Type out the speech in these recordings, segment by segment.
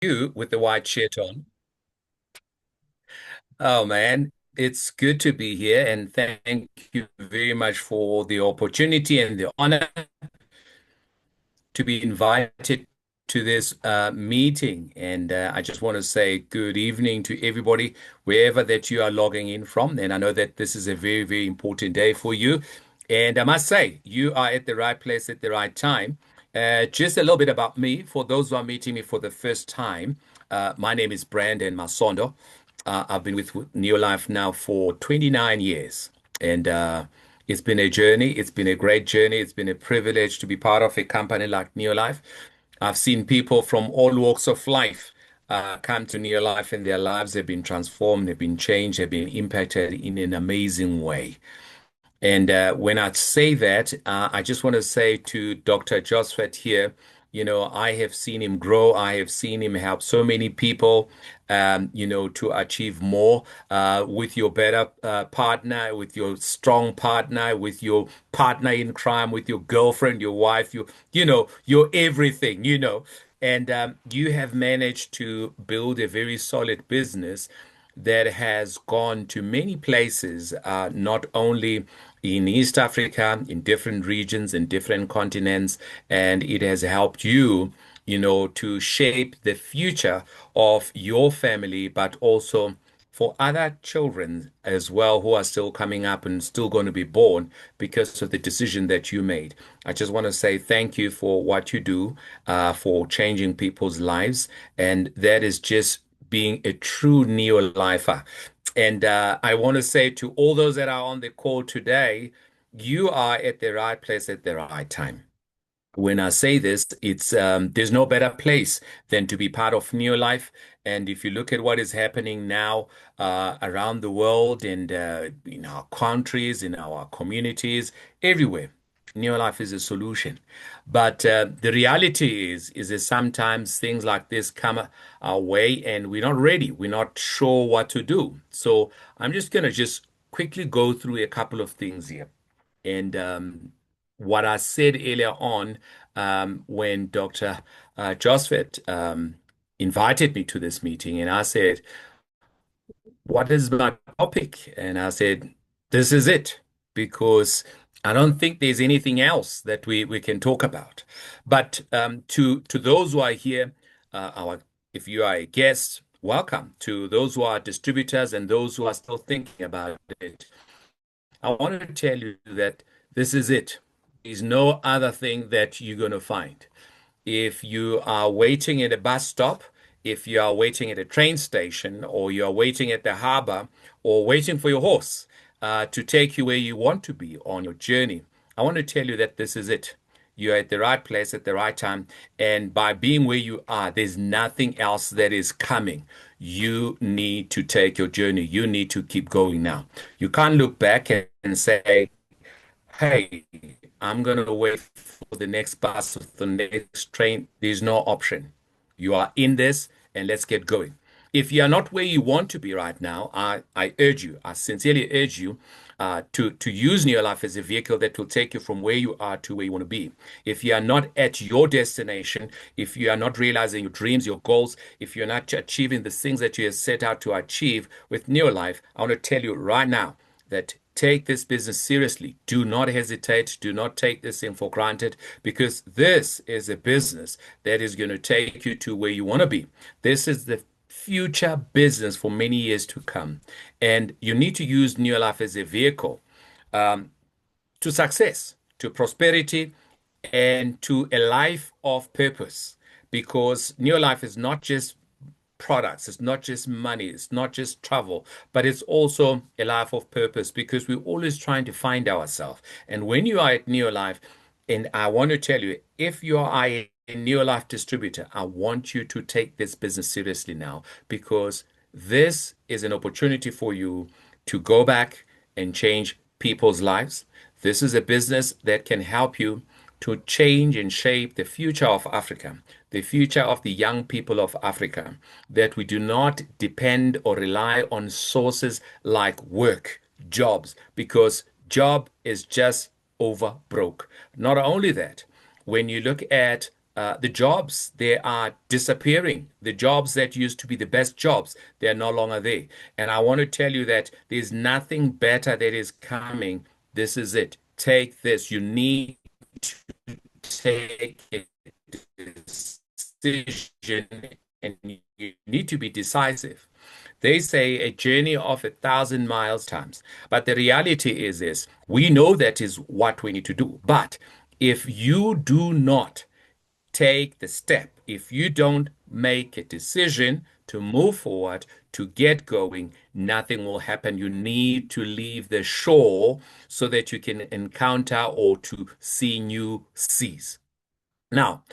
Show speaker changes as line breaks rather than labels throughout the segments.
You with the white shirt on. Oh man, it's good to be here and thank you very much for the opportunity and the honor to be invited to this meeting. And I just want to say good evening to everybody, wherever that you are logging in from. And I know that this is a very, very important day for you. And I must say, you are at the right place at the right time. Just a little bit about me for those who are meeting me for the first time. My name is Brandon Masondo. I've been with Neolife now for 29 years. And it's been a journey. It's been a great journey. It's been a privilege to be part of a company like Neolife. I've seen people from all walks of life come to Neolife and their lives have been transformed, they've been changed, they've been impacted in an amazing way. And when I say that, I just want to say to Dr. Josephat here, I have seen him grow. I have seen him help so many people, to achieve more with your better partner, with your strong partner, with your partner in crime, with your girlfriend, your wife, your everything, And you have managed to build a very solid business that has gone to many places, not only in East Africa, in different regions, in different continents, and it has helped you, to shape the future of your family, but also for other children as well who are still coming up and still going to be born because of the decision that you made. I just want to say thank you for what you do, for changing people's lives. And that is just being a true neo-lifer. And I want to say to all those that are on the call today, you are at the right place at the right time. When I say this, it's there's no better place than to be part of Neolife. And if you look at what is happening now around the world and in our countries, in our communities, everywhere, Neolife is a solution. But the reality is that sometimes things like this come our way and we're not ready. We're not sure what to do. So I'm just going to just quickly go through a couple of things here. And what I said earlier on when Dr. Josephat invited me to this meeting, and I said, what is my topic? And I said, this is it, because I don't think there's anything else that we can talk about. But to those who are here, if you are a guest, welcome. To those who are distributors and those who are still thinking about it, I want to tell you that this is it. There's no other thing that you're going to find. If you are waiting at a bus stop, if you are waiting at a train station, or you are waiting at the harbor, or waiting for your horse to take you where you want to be on your journey, I want to tell you that this is it. You're at the right place at the right time. And by being where you are, there's nothing else that is coming. You need to take your journey. You need to keep going now. You can't look back and say, hey, I'm going to wait for the next bus or the next train. There's no option. You are in this and let's get going. If you are not where you want to be right now, I urge you, I sincerely urge you to use your life as a vehicle that will take you from where you are to where you want to be. If you are not at your destination, if you are not realizing your dreams, your goals, if you're not achieving the things that you have set out to achieve with Neolife, I want to tell you right now that take this business seriously. Do not hesitate. Do not take this thing for granted because this is a business that is going to take you to where you want to be. This is the future business for many years to come. And you need to use Neolife as a vehicle to success, to prosperity, and to a life of purpose. Because Neolife is not just products. It's not just money. It's not just travel, but it's also a life of purpose because we're always trying to find ourselves. And when you are at Neolife, and I want to tell you, if you are a Neolife distributor, I want you to take this business seriously now because this is an opportunity for you to go back and change people's lives. This is a business that can help you to change and shape the future of Africa, the future of the young people of Africa, that we do not depend or rely on sources like work, jobs, because job is just over broke. Not only that, when you look at the jobs, they are disappearing. The jobs that used to be the best jobs, they're no longer there. And I want to tell you that there's nothing better that is coming. This is it. Take this. You need to take a decision and you need to be decisive. They say a journey of 1,000 miles times. But the reality is this, we know that is what we need to do. But if you do not take the step, if you don't make a decision to move forward, to get going, nothing will happen. You need to leave the shore so that you can encounter or to see new seas. Now,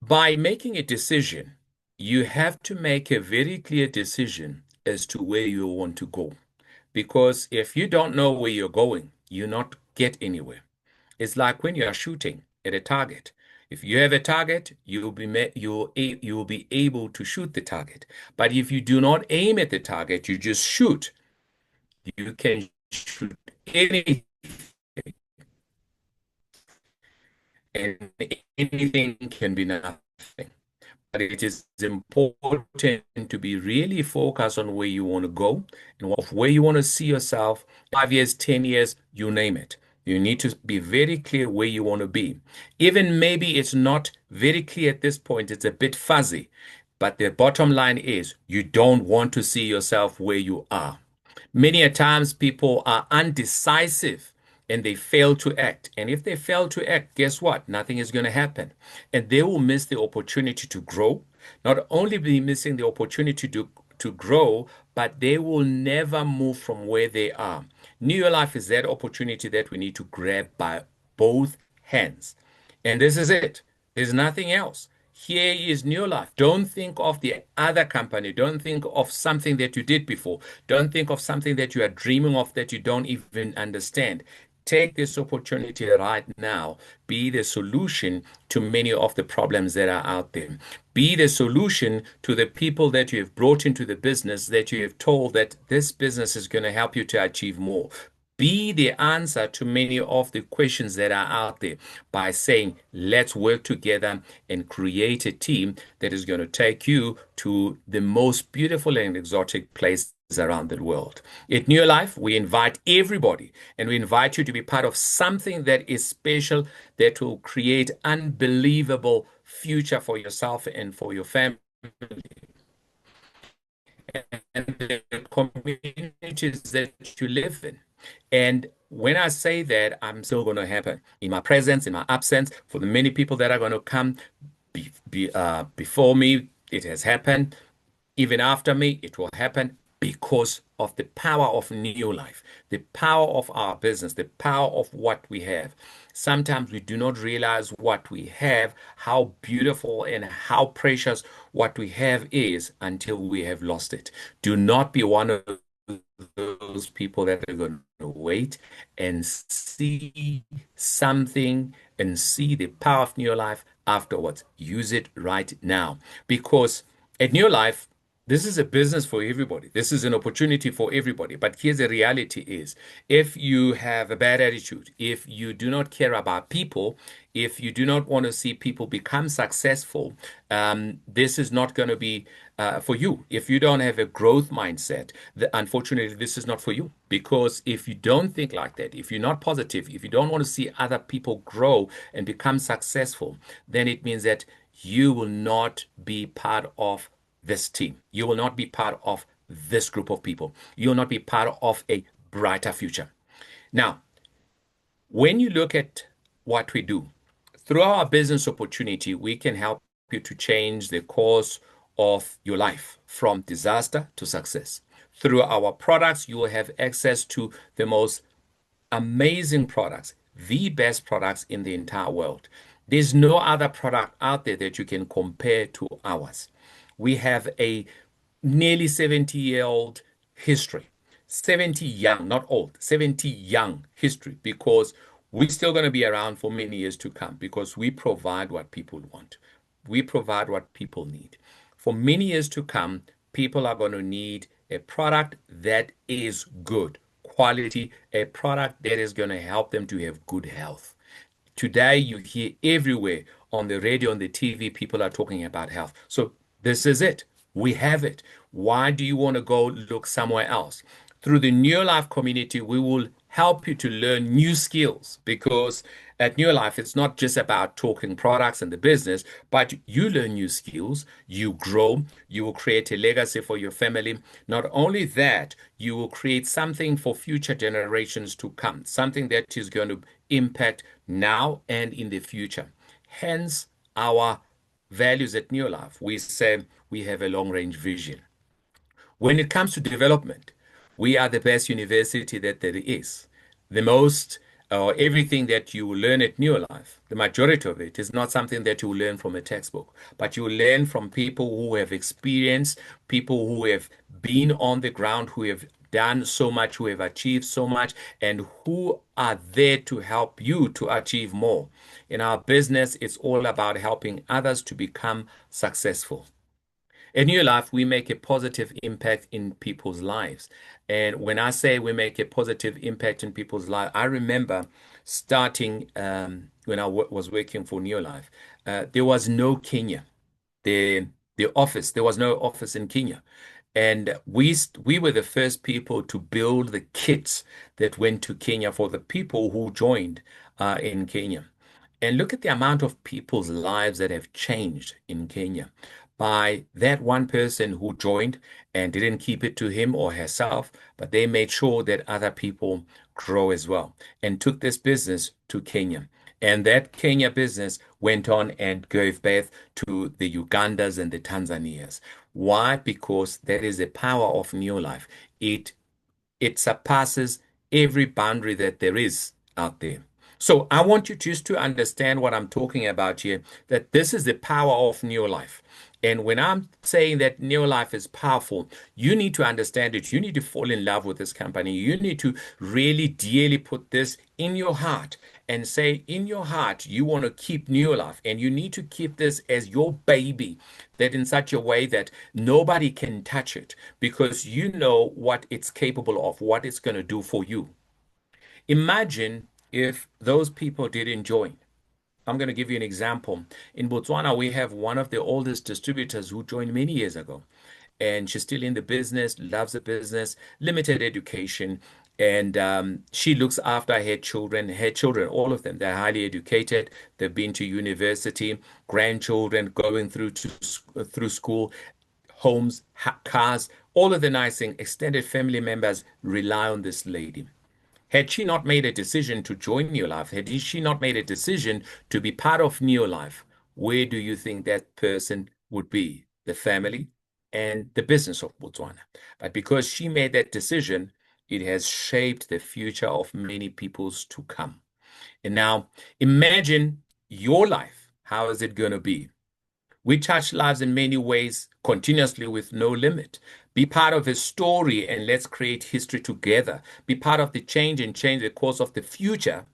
by making a decision, you have to make a very clear decision as to where you want to go. Because if you don't know where you're going, you not get anywhere. It's like when you are shooting at a target. If you have a target, you'll be able to shoot the target. But if you do not aim at the target, you just shoot. You can shoot anything, and anything can be nothing. But it is important to be really focused on where you want to go and of where you want to see yourself 5 years, 10 years, you name it. You need to be very clear where you want to be. Even maybe it's not very clear at this point, it's a bit fuzzy. But the bottom line is you don't want to see yourself where you are. Many a times people are undecisive and they fail to act. And if they fail to act, guess what? Nothing is going to happen. And they will miss the opportunity to grow. Not only be missing the opportunity to grow, but they will never move from where they are. New life is that opportunity that we need to grab by both hands. And this is it. There's nothing else. Here is new life. Don't think of the other company. Don't think of something that you did before. Don't think of something that you are dreaming of that you don't even understand. Take this opportunity right now. Be the solution to many of the problems that are out there. Be the solution to the people that you have brought into the business that you have told that this business is going to help you to achieve more. Be the answer to many of the questions that are out there by saying, let's work together and create a team that is going to take you to the most beautiful and exotic places around the world. At New Life, we invite everybody and we invite you to be part of something that is special that will create unbelievable future for yourself and for your family and the communities that you live in. And when I say that, I'm still going to happen in my presence, in my absence, for the many people that are going to come before me, it has happened. Even after me, it will happen because of the power of new life, the power of our business, the power of what we have. Sometimes we do not realize what we have, how beautiful and how precious what we have is until we have lost it. Do not be one of those people that are going to wait and see something and see the power of new life afterwards. Use it right now because at New Life, this is a business for everybody. This is an opportunity for everybody. But here's the reality is, if you have a bad attitude, if you do not care about people, if you do not want to see people become successful, this is not going to be for you. If you don't have a growth mindset, unfortunately, this is not for you. Because if you don't think like that, if you're not positive, if you don't want to see other people grow and become successful, then it means that you will not be part of this team. You will not be part of this group of people. You will not be part of a brighter future. Now, when you look at what we do, through our business opportunity, we can help you to change the course of your life from disaster to success. Through our products, you will have access to the most amazing products, the best products in the entire world. There's no other product out there that you can compare to ours. We have a nearly 70-year-old history. 70 young, not old, 70 young history because we're still going to be around for many years to come because we provide what people want. We provide what people need. For many years to come, people are going to need a product that is good quality, a product that is going to help them to have good health. Today, you hear everywhere on the radio, on the TV, people are talking about health. So this is it. We have it. Why do you want to go look somewhere else? Through the New Life community, we will help you to learn new skills because at New Life, it's not just about talking products and the business, but you learn new skills, you grow, you will create a legacy for your family. Not only that, you will create something for future generations to come, something that is going to impact now and in the future. Hence, our values at New Life. We say we have a long range vision. When it comes to development, we are the best university that there is. The most, everything that you will learn at New Life, the majority of it is not something that you will learn from a textbook, but you will learn from people who have experienced, people who have been on the ground, who have done so much, who have achieved so much, and who are there to help you to achieve more. In our business, it's all about helping others to become successful. In New Life, we make a positive impact in people's lives. And when I say we make a positive impact in people's lives, I remember starting when I was working for New Life, there was no Kenya. The office, there was no office in Kenya. And we were the first people to build the kits that went to Kenya for the people who joined in Kenya. And look at the amount of people's lives that have changed in Kenya by that one person who joined and didn't keep it to him or herself, but they made sure that other people grow as well and took this business to Kenya. And that Kenya business went on and gave birth to the Ugandas and the Tanzanias. Why? Because that is the power of New Life. It surpasses every boundary that there is out there. So I want you just to understand what I'm talking about here, that this is the power of New Life. And when I'm saying that New Life is powerful, you need to understand it. You need to fall in love with this company. You need to really dearly put this in your heart and say, in your heart, you want to keep New Life and you need to keep this as your baby, that in such a way that nobody can touch it because you know what it's capable of, what it's going to do for you. Imagine if those people didn't join. I'm going to give you an example. In Botswana, we have one of the oldest distributors who joined many years ago. And she's still in the business, loves the business, limited education. And she looks after her children. Her children, all of them, they're highly educated. They've been to university, grandchildren going through school, homes, cars, all of the nice things. Extended family members rely on this lady. Had she not made a decision to join New Life, had she not made a decision to be part of New Life, where do you think that person would be? The family and the business of Botswana. But because she made that decision, it has shaped the future of many peoples to come. And now imagine your life. How is it going to be? We touch lives in many ways continuously with no limit. Be part of a story and let's create history together. Be part of the change and change the course of the future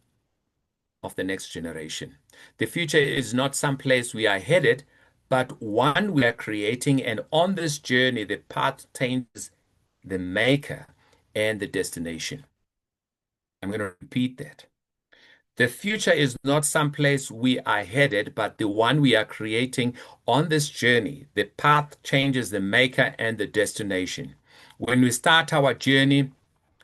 of the next generation. The future is not some place we are headed, but one we are creating. And on this journey, the path changes the maker and the destination. I'm going to repeat that. The future is not someplace we are headed, but the one we are creating on this journey. The path changes the maker and the destination. When we start our journey,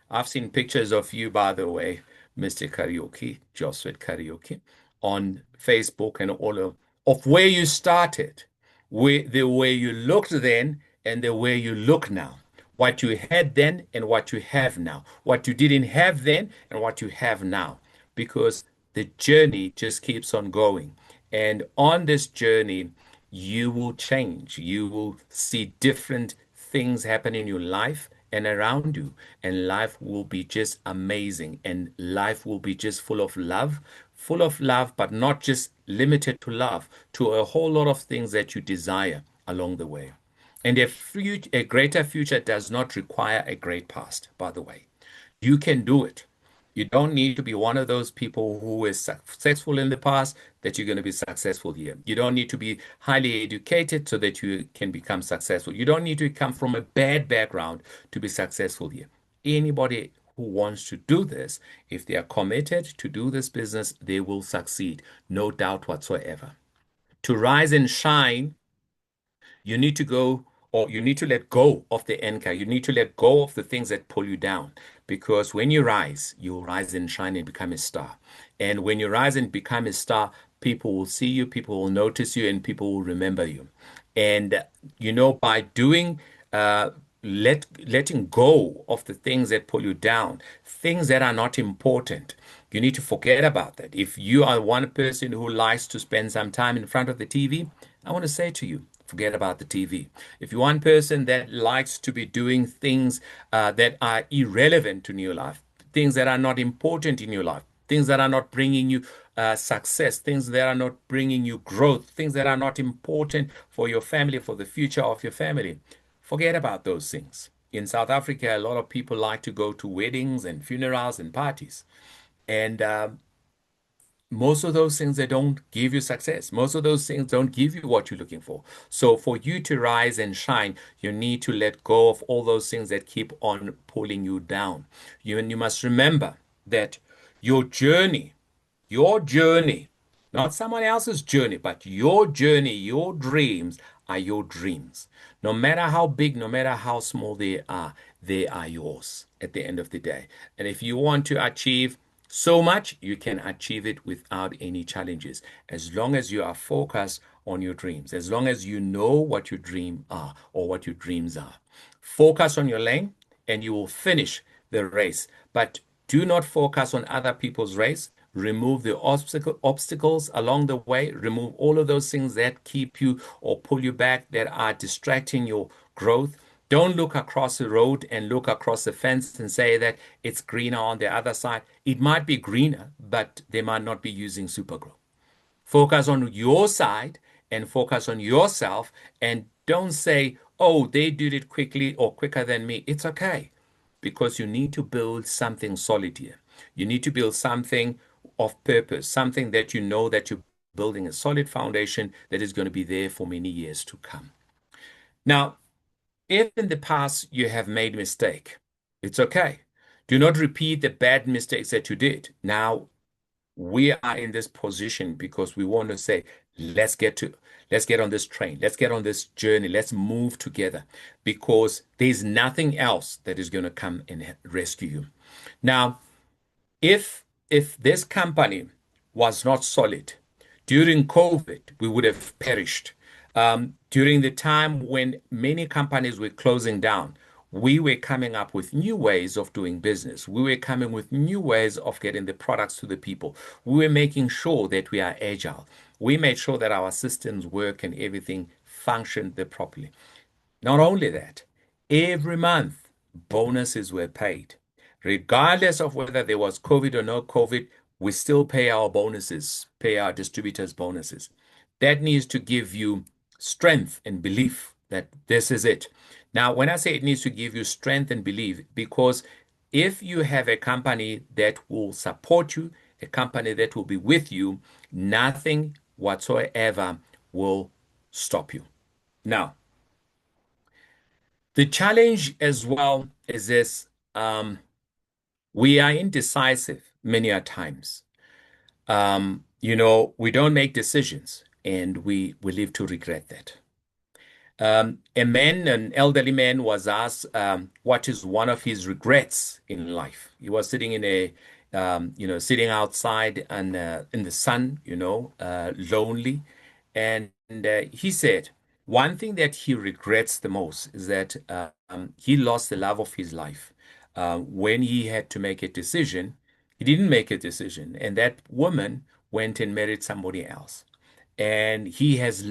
I've seen pictures of you, by the way, Mr. Karaoke, Joseph Karaoke, on Facebook and all of where you started, the way you looked then and the way you look now. What you had then and what you have now. What you didn't have then and what you have now. Because the journey just keeps on going. And on this journey, you will change. You will see different things happen in your life and around you. And life will be just amazing. And life will be just full of love, but not just limited to love, to a whole lot of things that you desire along the way. And a greater future does not require a great past, by the way. You can do it. You don't need to be one of those people who is successful in the past that you're going to be successful here. You don't need to be highly educated so that you can become successful. You don't need to come from a bad background to be successful here. Anybody who wants to do this, if they are committed to do this business, they will succeed, no doubt whatsoever. To rise and shine, you need to go or you need to let go of the anchor. You need to let go of the things that pull you down. Because when you rise, you'll rise and shine and become a star. And when you rise and become a star, people will see you, people will notice you, and people will remember you. And by doing letting go of the things that pull you down, things that are not important, you need to forget about that. If you are one person who likes to spend some time in front of the TV, I want to say to you, forget about the TV. If you're one person that likes to be doing things that are irrelevant to your life, things that are not important in your life, things that are not bringing you success, things that are not bringing you growth, things that are not important for your family, for the future of your family, forget about those things. In South Africa, a lot of people like to go to weddings and funerals and parties. And most of those things, they don't give you success. Most of those things don't give you what you're looking for. So for you to rise and shine, you need to let go of all those things that keep on pulling you down. You must remember that your journey, your journey, not someone else's journey, but your journey, your dreams are your dreams. No matter how big, no matter how small they are yours at the end of the day. And if you want to achieve so much, you can achieve it without any challenges, as long as you are focused on your dreams, as long as you know what your dream are or what your dreams are. Focus on your lane and you will finish the race. But do not focus on other people's race. Remove the obstacles along the way. Remove all of those things that keep you or pull you back, that are distracting your growth. Don't look across the road and look across the fence and say that it's greener on the other side. It might be greener, but they might not be using Supergrow. Focus on your side and focus on yourself, and don't say, oh, they did it quickly or quicker than me. It's okay, because you need to build something solid here. You need to build something of purpose, something that you know that you're building a solid foundation that is going to be there for many years to come. Now, if in the past you have made mistake, it's okay. Do not repeat the bad mistakes that you did. Now we are in this position because we want to say, let's get on this train, let's get on this journey, let's move together, because there's nothing else that is going to come and rescue you. Now, if this company was not solid during COVID, we would have perished. During the time when many companies were closing down, we were coming up with new ways of doing business. We were coming with new ways of getting the products to the people. We were making sure that we are agile. We made sure that our systems work and everything functioned properly. Not only that, every month bonuses were paid. Regardless of whether there was COVID or no COVID, we still pay our bonuses, pay our distributors bonuses. That needs to give you strength and belief that this is it. Now, when I say it needs to give you strength and belief, because if you have a company that will support you, a company that will be with you, nothing whatsoever will stop you. Now, the challenge as well is this, we are indecisive many a times. We don't make decisions and we live to regret that. An elderly man was asked what is one of his regrets in life. He was sitting sitting outside and in the sun, lonely. And he said, one thing that he regrets the most is that he lost the love of his life. When he had to make a decision, he didn't make a decision, and that woman went and married somebody else. And he has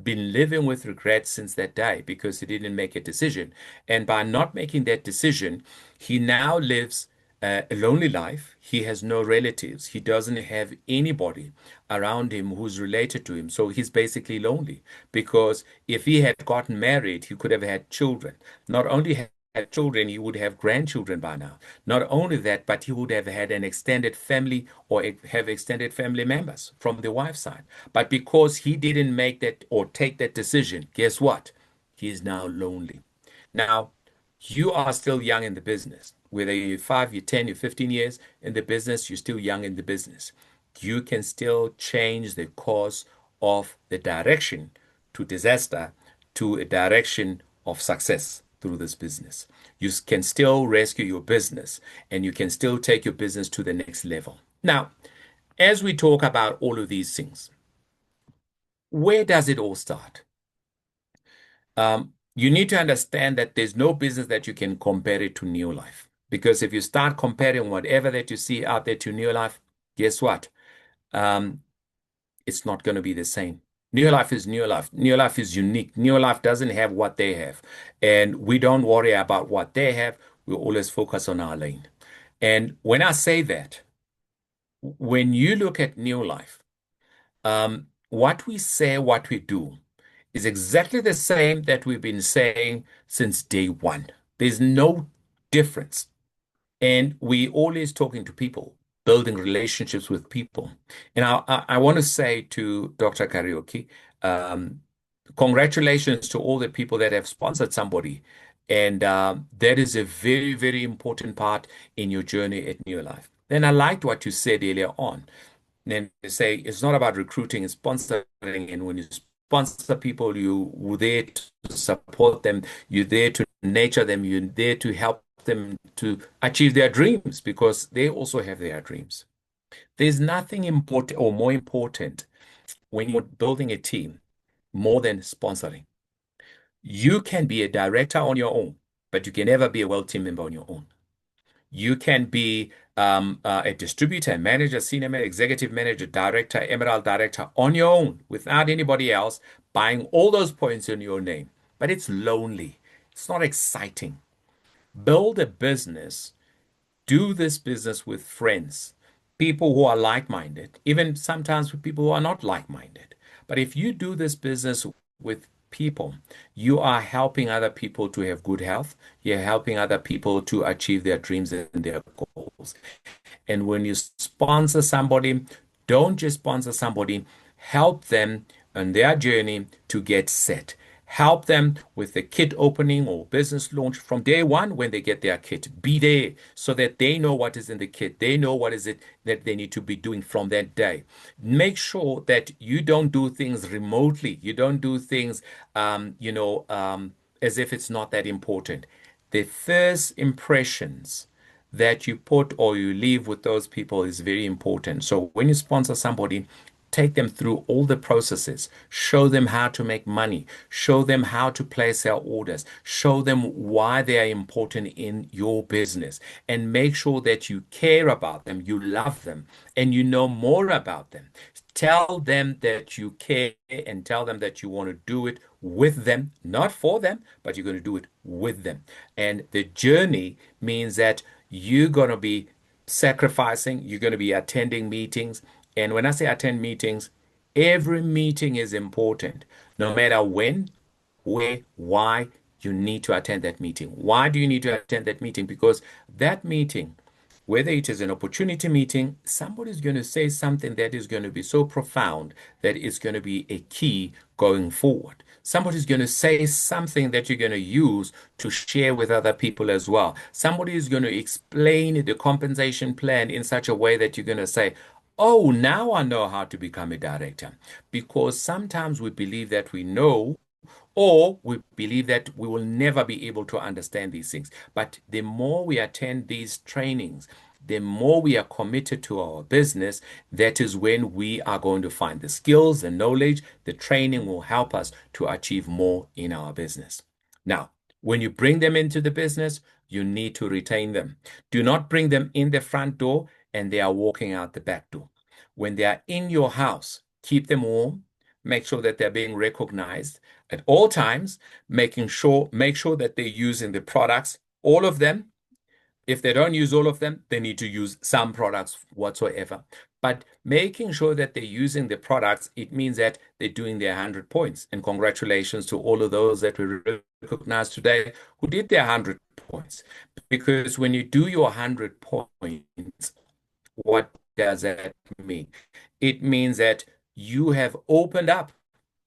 been living with regret since that day because he didn't make a decision. And by not making that decision, he now lives a lonely life. He has no relatives. He doesn't have anybody around him who's related to him. So he's basically lonely, because if he had gotten married, he could have had children. Not only had children, he would have grandchildren by now. Not only that, but he would have had an extended family or have extended family members from the wife's side. But because he didn't make that or take that decision, guess what? He is now lonely. Now, you are still young in the business. Whether you're 5, you're 10, you're 15 years in the business, you're still young in the business. You can still change the course of the direction to disaster to a direction of success through this business. You can still rescue your business and you can still take your business to the next level. Now, as we talk about all of these things, where does it all start? You need to understand that there's no business that you can compare it to New Life. Because if you start comparing whatever that you see out there to New Life, guess what? Um, it's not going to be the same. New Life is New Life. New Life is unique. New Life doesn't have what they have. And we don't worry about what they have. We always focus on our lane. And when I say that, when you look at New Life, what we say, what we do is exactly the same that we've been saying since day one. There's no difference. And we always talking to people, building relationships with people. And I want to say to Dr. Karaoke, um, congratulations to all the people that have sponsored somebody. And that is a very, very important part in your journey at New Life. Then I liked what you said earlier on. And they say it's not about recruiting, it's sponsoring. And when you sponsor people, you're there to support them, you're there to nurture them, you're there to help them to achieve their dreams because they also have their dreams. There's nothing important or more important when you're building a team more than sponsoring. You can be a director on your own, but you can never be a well team member on your own. You can be a distributor, manager, senior manager, executive manager, director, emerald director on your own without anybody else buying all those points in your name. But it's lonely. It's not exciting. Build a business, do this business with friends, people who are like-minded, even sometimes with people who are not like-minded. But if you do this business with people, you are helping other people to have good health. You're helping other people to achieve their dreams and their goals. And when you sponsor somebody, don't just sponsor somebody, help them on their journey to get set. Help them with the kit opening or business launch from day one when they get their kit. Be there so that they know what is in the kit. They know what is it that they need to be doing from that day. Make sure that you don't do things remotely. You don't do things, as if it's not that important. The first impressions that you put or you leave with those people is very important. So when you sponsor somebody, take them through all the processes, show them how to make money, show them how to place their orders, show them why they are important in your business, and make sure that you care about them, you love them, and you know more about them. Tell them that you care and tell them that you want to do it with them, not for them, but you're going to do it with them. And the journey means that you're going to be sacrificing, you're going to be attending meetings. And when I say attend meetings, every meeting is important, no matter when, where, why you need to attend that meeting. Why do you need to attend that meeting? Because that meeting, whether it is an opportunity meeting, somebody's going to say something that is going to be so profound that it's going to be a key going forward. Somebody's going to say something that you're going to use to share with other people as well. Somebody is going to explain the compensation plan in such a way that you're going to say, oh, now I know how to become a director. Because sometimes we believe that we know or we believe that we will never be able to understand these things. But the more we attend these trainings, the more we are committed to our business, that is when we are going to find the skills, the knowledge, the training will help us to achieve more in our business. Now, when you bring them into the business, you need to retain them. Do not bring them in the front door and they are walking out the back door. When they are in your house, keep them warm, make sure that they're being recognized at all times, make sure that they're using the products, all of them. If they don't use all of them, they need to use some products whatsoever. But making sure that they're using the products, it means that they're doing their 100 points. And congratulations to all of those that we recognize today who did their 100 points. Because when you do your 100 points, what does that mean? It means that you have opened up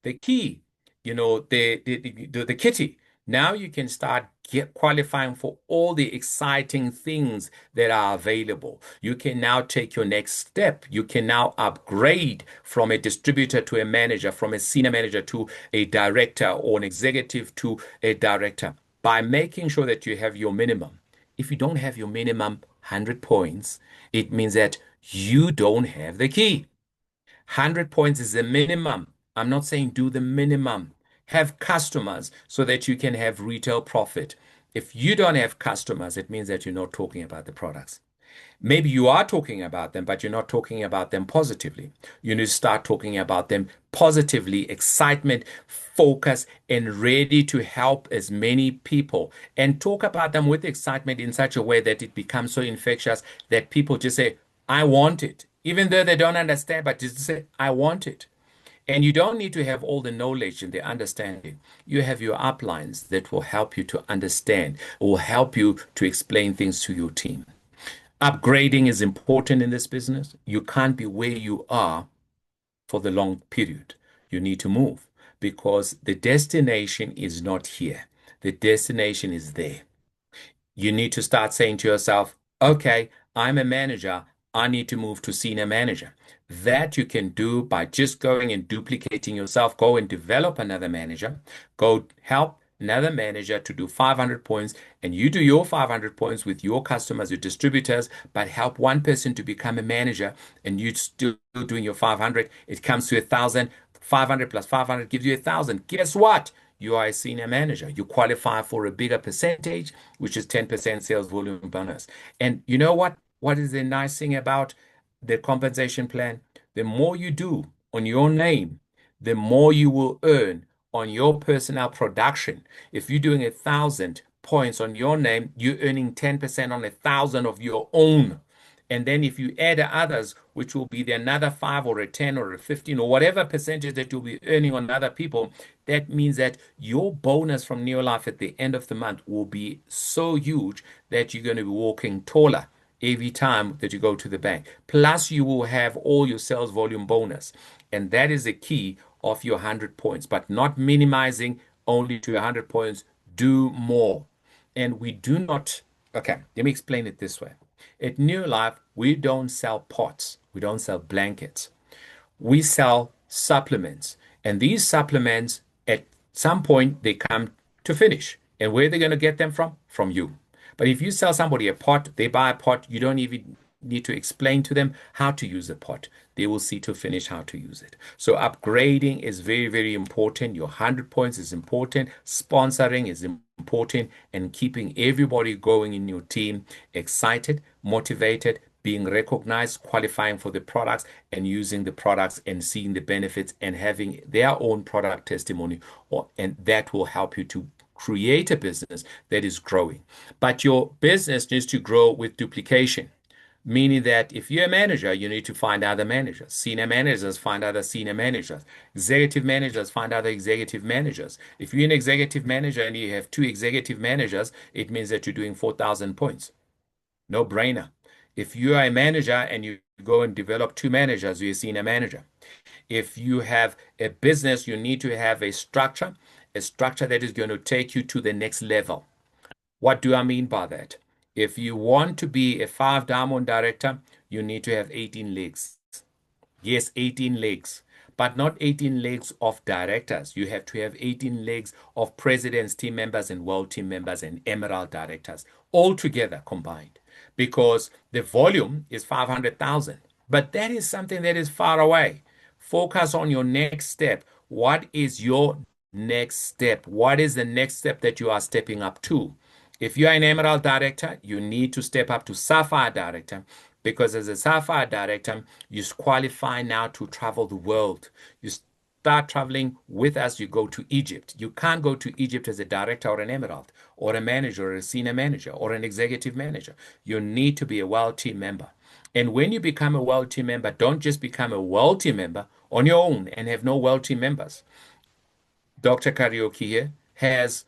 the key, the kitty. Now you can start qualifying for all the exciting things that are available. You can now take your next step. You can now upgrade from a distributor to a manager, from a senior manager to a director, or an executive to a director, by making sure that you have your minimum. If you don't have your minimum 100 points, it means that you don't have the key. 100 points is the minimum. I'm not saying do the minimum. Have customers so that you can have retail profit. If you don't have customers, it means that you're not talking about the products. Maybe you are talking about them, but you're not talking about them positively. You need to start talking about them positively, excitement, focus, and ready to help as many people. And talk about them with excitement in such a way that it becomes so infectious that people just say, I want it. Even though they don't understand, but just say, I want it. And you don't need to have all the knowledge and the understanding. You have your uplines that will help you to understand, will help you to explain things to your team. Upgrading is important in this business. You can't be where you are for the long period. You need to move because the destination is not here. The destination is there. You need to start saying to yourself, okay, I'm a manager. I need to move to senior manager. That you can do by just going and duplicating yourself. Go and develop another manager. Go help another manager to do 500 points, and you do your 500 points with your customers, your distributors, but help one person to become a manager, and you still doing your 500. It comes to 1,000. 500 plus 500 gives you 1,000. Guess what? You are a senior manager. You qualify for a bigger percentage, which is 10% sales volume bonus. And you know what? What is the nice thing about the compensation plan? The more you do on your name, the more you will earn on your personnel production. If you're doing 1,000 points on your name, you're earning 10% on 1,000 of your own. And then if you add others, which will be the another 5 or a 10 or a 15 or whatever percentage that you'll be earning on other people, that means that your bonus from Neolife at the end of the month will be so huge that you're going to be walking taller every time that you go to the bank. Plus, you will have all your sales volume bonus. And that is the key of your 100 points, but not minimizing only to 100 points. Do more. And we do not, okay, let me explain it this way. At New Life, we don't sell pots. We don't sell blankets. We sell supplements. And these supplements, at some point, they come to finish. And where are they going to get them from? From you. But if you sell somebody a pot, they buy a pot, you don't even need to explain to them how to use the pot. They will see to finish how to use it. So upgrading is very, very important. Your 100 points is important. Sponsoring is important. And keeping everybody going in your team excited, motivated, being recognized, qualifying for the products and using the products and seeing the benefits and having their own product testimony. And that will help you to create a business that is growing. But your business needs to grow with duplication. Meaning that if you're a manager, you need to find other managers. Senior managers find other senior managers. Executive managers find other executive managers. If you're an executive manager and you have two executive managers, it means that you're doing 4,000 points. No brainer. If you are a manager and you go and develop two managers, you're a senior manager. If you have a business, you need to have a structure that is going to take you to the next level. What do I mean by that? If you want to be a 5 diamond director, you need to have 18 legs. Yes, 18 legs, but not 18 legs of directors. You have to have 18 legs of presidents, team members, and world team members and emerald directors all together combined because the volume is 500,000. But that is something that is far away. Focus on your next step. What is your next step? What is the next step that you are stepping up to? If you are an Emerald director, you need to step up to Sapphire director because as a Sapphire director, you qualify now to travel the world. You start traveling with us, you go to Egypt. You can't go to Egypt as a director or an Emerald or a manager or a senior manager or an executive manager. You need to be a World Team member. And when you become a World Team member, don't just become a World Team member on your own and have no World Team members. Dr. Karaoke here has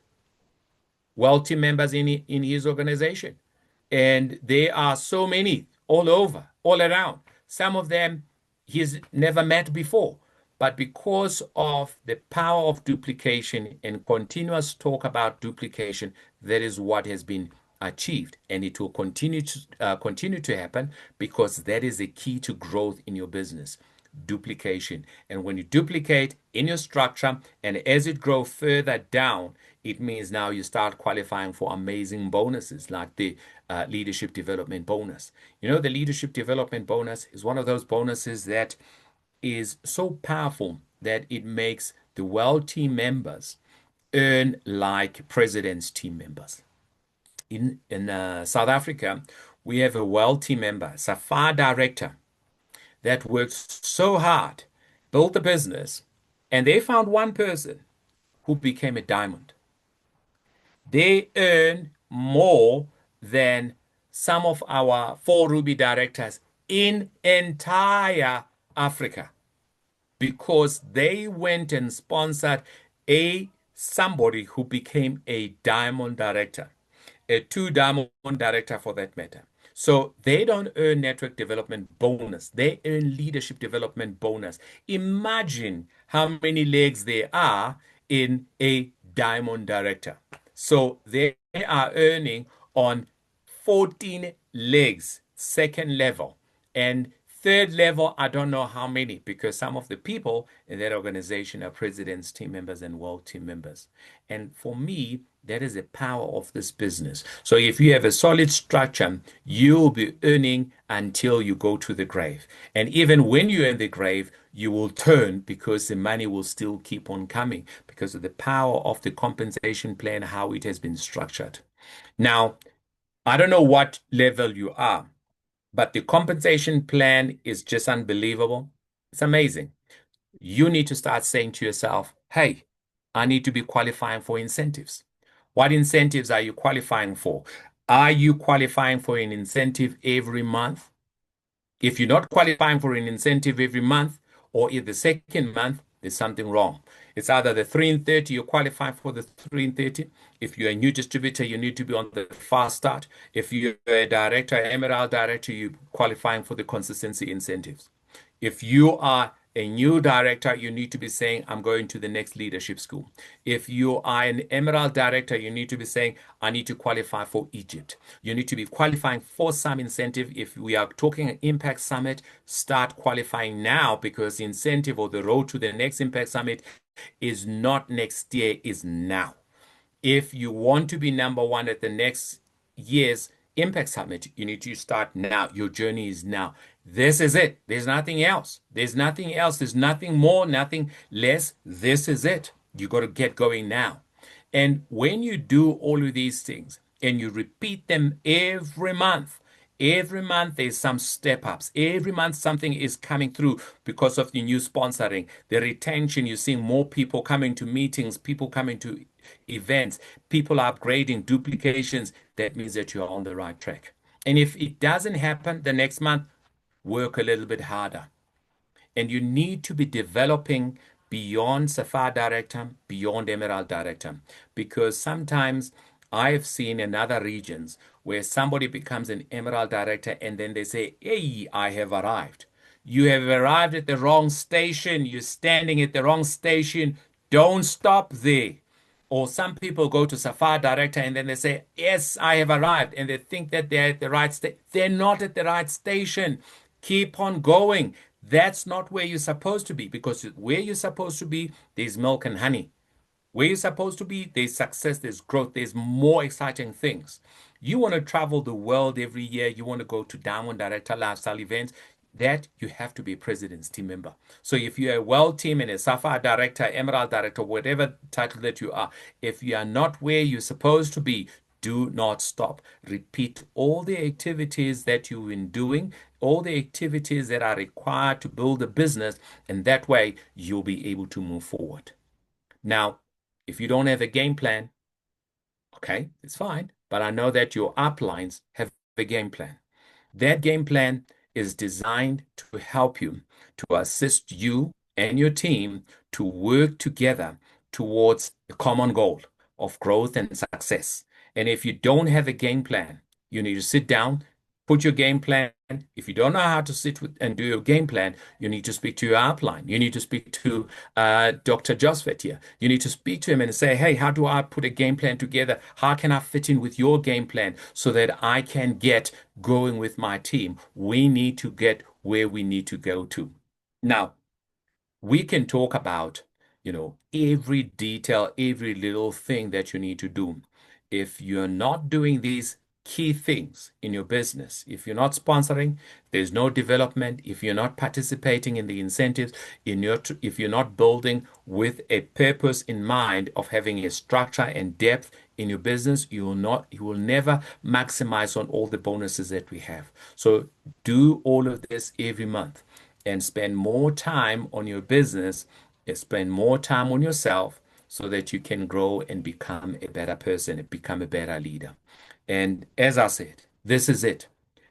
World Team members in his organization. And there are so many all over, all around. Some of them he's never met before. But because of the power of duplication and continuous talk about duplication, that is what has been achieved. And it will continue to happen because that is the key to growth in your business. Duplication. And when you duplicate in your structure, and as it grows further down, it means now you start qualifying for amazing bonuses like the leadership development bonus. You know, the leadership development bonus is one of those bonuses that is so powerful that it makes the well team members earn like president's team members. In South Africa, we have a well team member, Safar director, that worked so hard, built a business, and they found one person who became a diamond. They earn more than some of our four Ruby directors in entire Africa because they went and sponsored a somebody who became a diamond director, a two diamond director for that matter. So they don't earn network development bonus. They earn leadership development bonus. Imagine how many legs there are in a diamond director. So they are earning on 14 legs, second level. And third level, I don't know how many, because some of the people in that organization are presidents, team members, and world team members. And for me, that is the power of this business. So if you have a solid structure, you'll be earning until you go to the grave. And even when you're in the grave, you will turn because the money will still keep on coming because of the power of the compensation plan, how it has been structured. Now, I don't know what level you are, but the compensation plan is just unbelievable. It's amazing. You need to start saying to yourself, hey, I need to be qualifying for incentives. What incentives are you qualifying for? Are you qualifying for an incentive every month? If you're not qualifying for an incentive every month or in the second month, there's something wrong. It's either the 3 and 30, you're qualifying for the 3 and 30. If you're a new distributor, you need to be on the fast start. If you're a director, emerald director, you're qualifying for the consistency incentives. If you are a new director, you need to be saying, I'm going to the next leadership school. If you are an emerald director, you need to be saying, I need to qualify for Egypt. You need to be qualifying for some incentive. If we are talking an impact summit, start qualifying now because the incentive or the road to the next impact summit is not next year, is now. If you want to be number one at the next year's Impact Summit, you need to start now. Your journey is now. This is it. There's nothing else. There's nothing else. There's nothing more, nothing less. This is it. You got to get going now. And when you do all of these things and you repeat them every month there's some step ups. Every month something is coming through because of the new sponsoring, the retention. You're seeing more people coming to meetings, people coming to events, people are upgrading, duplications. That means that you're on the right track. And if it doesn't happen the next month, work a little bit harder. And you need to be developing beyond Sapphire Director, beyond Emerald Director, because sometimes I've seen in other regions where somebody becomes an Emerald Director and then they say, hey, I have arrived. You have arrived at the wrong station. You're standing at the wrong station. Don't stop there. Or some people go to Sapphire Director and then they say, yes, I have arrived. And they think that they're at the right station. They're not at the right station. Keep on going. That's not where you're supposed to be because where you're supposed to be, there's milk and honey. Where you're supposed to be, there's success, there's growth, there's more exciting things. You want to travel the world every year. You want to go to Diamond Director lifestyle events. That you have to be a president's team member. So if you're a world team and a Sapphire Director, Emerald Director, whatever title that you are, if you are not where you're supposed to be, do not stop. Repeat all the activities that you've been doing, all the activities that are required to build a business, and that way you'll be able to move forward. Now, if you don't have a game plan, okay, it's fine. But I know that your uplines have a game plan. That game plan is designed to help you, to assist you and your team to work together towards the common goal of growth and success. And if you don't have a game plan, you need to sit down, put your game plan if you don't know how to sit with and do your game plan, you need to speak to your outline. You need to speak to Dr. Josvet here. You need to speak to him and say, hey, how do I put a game plan together? How can I fit in with your game plan so that I can get going with my team? We need to get where we need to go to. Now, we can talk about, every detail, every little thing that you need to do. If you're not doing these key things in your business, if you're not sponsoring, there's no development. If you're not participating in the incentives, if you're not building with a purpose in mind of having a structure and depth in your business, you will never maximize on all the bonuses that we have. So do all of this every month and spend more time on your business and spend more time on yourself so that you can grow and become a better person and become a better leader. And as I said, this is it.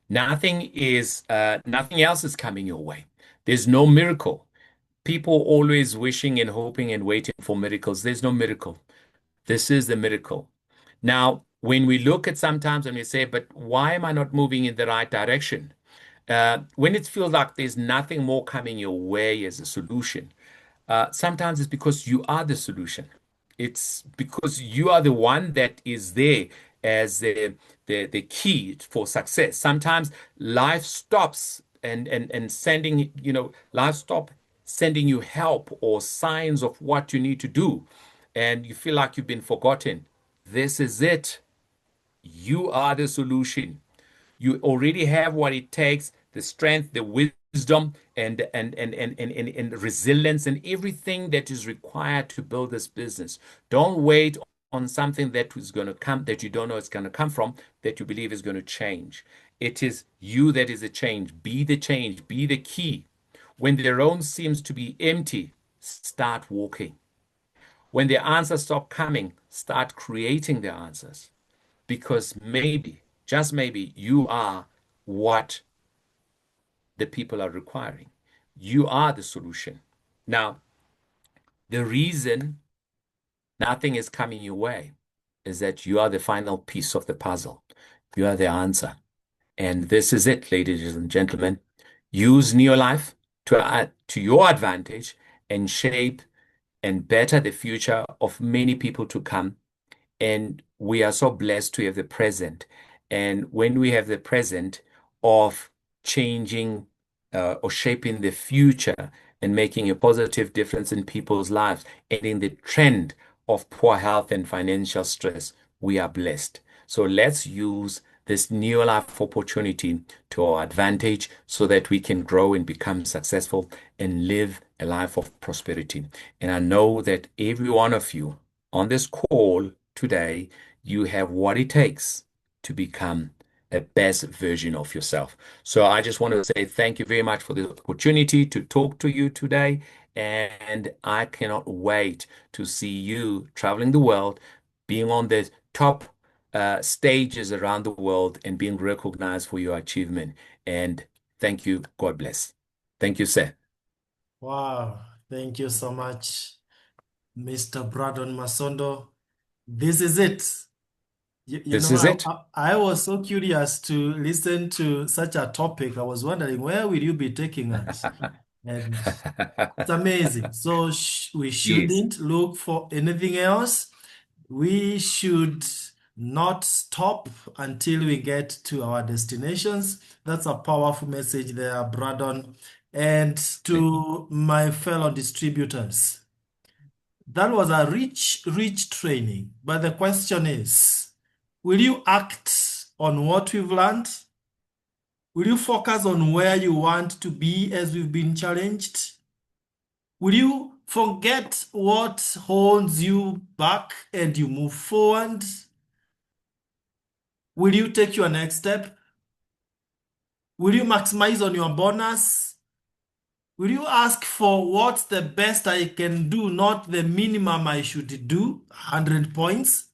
Nothing else is coming your way. There's no miracle. People always wishing and hoping and waiting for miracles. There's no miracle. This is the miracle. Now, when we look at sometimes and we say, but why am I not moving in the right direction? When it feels like there's nothing more coming your way as a solution, sometimes it's because you are the solution. It's because you are the one that is there as the key for success. Sometimes life stops and sending, life stop sending you help or signs of what you need to do, and you feel like you've been forgotten. This is it. You are the solution. You already have what it takes, the strength, the wisdom, and resilience, and everything that is required to build this business. Don't wait on something that is going to come that you don't know it's going to come from, that you believe is going to change. It is you that is a change. Be the change, be the key. When the road seems to be empty, start walking. When the answers stop coming, start creating the answers, because maybe, just maybe, you are what the people are requiring. You are the solution. Now, the reason nothing is coming your way is that you are the final piece of the puzzle. You are the answer. And this is it, ladies and gentlemen. Use Neolife to your advantage and shape and better the future of many people to come. And we are so blessed to have the present. And when we have the present of changing or shaping the future and making a positive difference in people's lives, ending the trend of poor health and financial stress, we are blessed. So let's use this new life opportunity to our advantage so that we can grow and become successful and live a life of prosperity. And I know that every one of you on this call today, you have what it takes to become a best version of yourself. So I just want to say thank you very much for the opportunity to talk to you today. And I cannot wait to see you traveling the world, being on the top stages around the world and being recognized for your achievement. And thank you. God bless. Thank you, sir.
Wow. Thank you so much, Mr. Brandon Masondo. This is it.
This is it.
I was so curious to listen to such a topic. I was wondering, where will you be taking us? And it's amazing. So we
Yes.
shouldn't look for anything else. We should not stop until we get to our destinations. That's a powerful message there, Brandon. And to my fellow distributors, that was a rich training. But the question is, will you act on what we've learned? Will you focus on where you want to be as we've been challenged? Will you forget what holds you back and you move forward? Will you take your next step? Will you maximize on your bonus? Will you ask for what's the best I can do, not the minimum I should do? 100 points.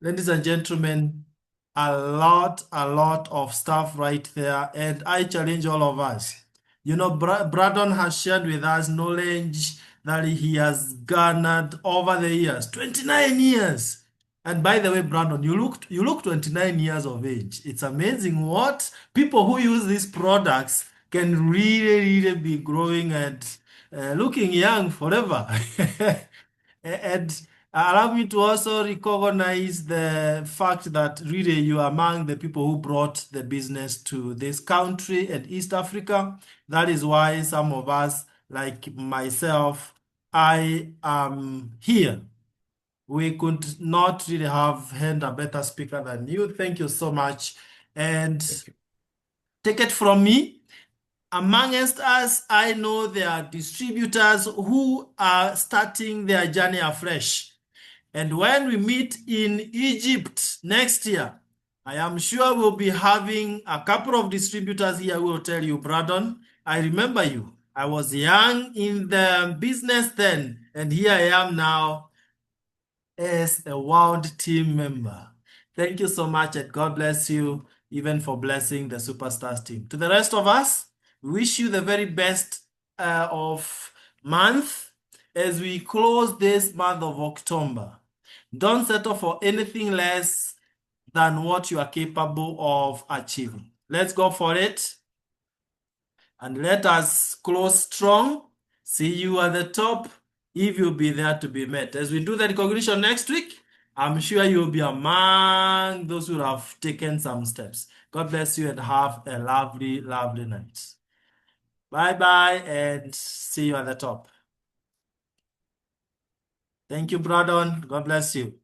Ladies and gentlemen, a lot of stuff right there. And I challenge all of us. You know, Braddon has shared with us knowledge that he has garnered over the years, 29 years. And by the way, Brandon, you look 29 years of age. It's amazing what people who use these products can really be growing and looking young forever. And allow me to also recognize the fact that really you are among the people who brought the business to this country and East Africa. That is why some of us, like myself, I am here. We could not really have had a better speaker than you. Thank you so much. And
Thank you.
take it from me. Amongst us, I know there are distributors who are starting their journey afresh. And when we meet in Egypt next year, I am sure we'll be having a couple of distributors here who will tell you, Brandon, I remember you. I was young in the business then, and here I am now as a world team member. Thank you so much, and God bless you, even for blessing the Superstars team. To the rest of us, we wish you the very best of month as we close this month of October. Don't settle for anything less than what you are capable of achieving. Let's go for it and let us close strong. See you at the top if you'll be there to be met. As we do the recognition next week, I'm sure you'll be among those who have taken some steps. God bless you and have a lovely, lovely night. Bye bye and see you at the top. Thank you, Brandon. God bless you.